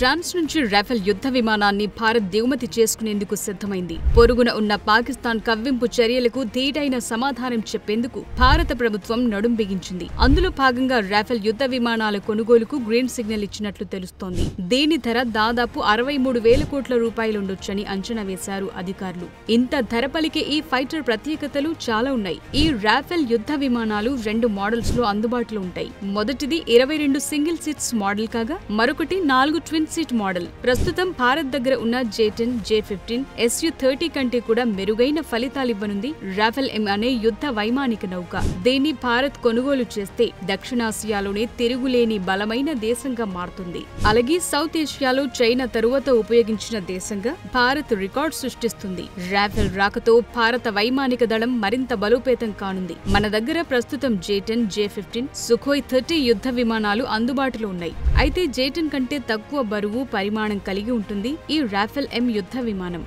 France నుంచి Rafale యుద్ధ విమానాన్ని భారత్ దిగుమతి చేసుకునేందుకు సిద్ధమైంది. పొరుగున ఉన్న పాకిస్తాన్ కవ్వింపు చర్యలకు ధీటైన సమాధానం చెప్పేందుకు భారత ప్రభుత్వం నడుం బిగించింది. అందులో భాగంగా రాఫెల్ యుద్ధ విమానాల కొనుగోలుకు గ్రీన్ సిగ్నల్ ఇచ్చినట్లు తెలుస్తోంది. దీని ధర దాదాపు 63,000 కోట్ల రూపాయలుండొచ్చని అంచనా వేశారు అధికారులు. ఇంత ధర పలికే ఈ ఫైటర్ ప్రత్యేకతలు చాలా ఉన్నాయి. ఈ రాఫెల్ యుద్ధ విమానాలు 2 మోడల్స్ లో అందుబాటులో ఉంటాయి. మొదటిది 22 సింగిల్ సీట్స్ మోడల్ కాగా మరొకటి 4 ట్విన్ సీట్ మోడల్. ప్రస్తుతం భారత్ దగ్గర ఉన్న J-10, J-15, Su-30 కంటే కూడా మెరుగైన ఫలితాలివ్వనుంది రాఫెల్ M అనే యుద్ధ వైమానిక నౌక. దీన్ని భారత్ కొనుగోలు చేస్తే దక్షిణాసియాలోనే తిరుగులేని బలమైన దేశంగా మారుతుంది. అలాగే సౌత్ ఏషియాలో చైనా తరువాత ఉపయోగించిన దేశంగా భారత్ రికార్డు సృష్టిస్తుంది. రాఫెల్ రాకతో భారత వైమానిక దళం మరింత బలోపేతం కానుంది. మన దగ్గర ప్రస్తుతం J-10, J-15, Sukhoi 30 యుద్ధ విమానాలు అందుబాటులో ఉన్నాయి. అయితే J-10 కంటే తక్కువ బరువు, పరిమాణం కలిగి ఉంటుంది ఈ రాఫెల్ M యుద్ధ విమానం.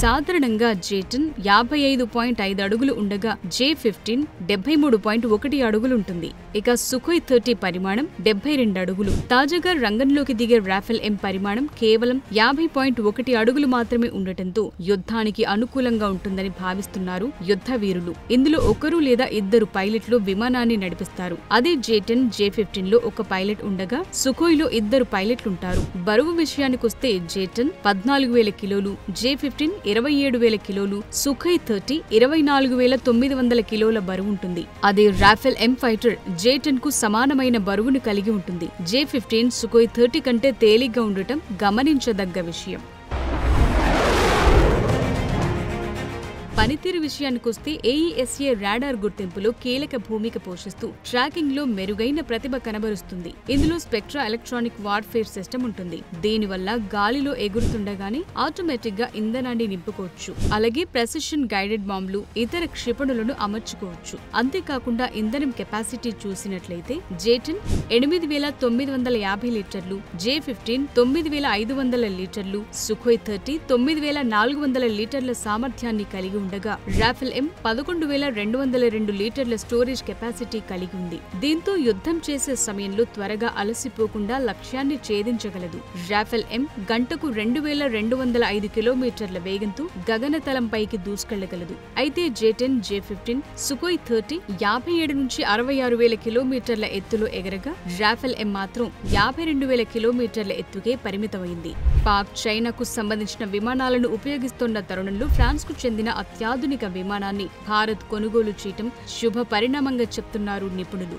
సాధారణంగా J-10 55.5 అడుగులు ఉండగా J-15 73.1 అడుగులుంటుంది. ఇక Sukhoi 30 పరిమాణం 72 అడుగులు. తాజాగా రంగంలోకి దిగే రాఫెల్ M పరిమాణం కేవలం 50.1 అడుగులు మాత్రమే ఉండటంతో యుద్ధానికి అనుకూలంగా ఉంటుందని భావిస్తున్నారు యుద్ధ వీరులు. ఇందులో ఒకరు లేదా ఇద్దరు పైలట్లు విమానాన్ని నడిపిస్తారు. అదే J-10, J-15 లో ఒక పైలట్ ఉండగా Sukhoiలో 2 పైలట్లుంటారు. బరువు విషయానికొస్తే J-10 14,000 కిలోలు, J-15 27,000 కిలోలు, Sukhoi 30 24,900 కిలోల బరువుంటుంది. అదే రాఫెల్ M ఫైటర్ J-10 కు సమానమైన బరువును కలిగి ఉంటుంది. J-15 Sukhoi 30 కంటే తేలిగ్గా ఉండటం గమనించదగ్గ విషయం. పనితీరు విషయానికొస్తే AESA రాడార్ గుర్తింపులో కీలక భూమిక పోషిస్తూ ట్రాకింగ్ లో మెరుగైన ప్రతిభ కనబరుస్తుంది. ఇందులో స్పెక్ట్రా ఎలక్ట్రానిక్ వార్ఫేర్ సిస్టమ్ ఉంటుంది. దీనివల్ల గాలిలో ఎగురుతుండగానే ఆటోమేటిక్ గా ఇంధనాన్ని నింపుకోవచ్చు. అలాగే ప్రెసిషన్ గైడెడ్ బాంబులు, ఇతర క్షిపణులను అమర్చుకోవచ్చు. అంతేకాకుండా ఇంధనం కెపాసిటీ చూసినట్లయితే J-10 8,950 లీటర్లు, J-15 9,500 లీటర్లు, Sukhoi 30 9,400 లీటర్ల సామర్థ్యాన్ని కలిగి ఉండగా రాఫెల్ M 11,202 లీటర్ల స్టోరేజ్ కెపాసిటీ కలిగి ఉంది. దీంతో యుద్ధం చేసే సమయంలో త్వరగా అలసిపోకుండా లక్ష్యాన్ని ఛేదించగలదు. రాఫెల్ M గంటకు 2,205 కిలోమీటర్ల వేగంతో గగనతలంపైకి దూసుకెళ్లగలదు. అయితే J-10, J-15, Sukhoi 30 57 నుంచి 66,000 కిలోమీటర్ల ఎత్తులో ఎగరగా రాఫెల్ M మాత్రం 52,000 కిలోమీటర్ల ఎత్తుకే పరిమితమైంది. పాక్, చైనాకు సంబంధించిన విమానాలను ఉపయోగిస్తున్న తరుణంలో ఫ్రాన్స్ కు చెందిన అత్యాధునిక విమానాన్ని భారత్ కొనుగోలు చేయటం శుభ పరిణామంగా చెప్తున్నారు నిపుణులు.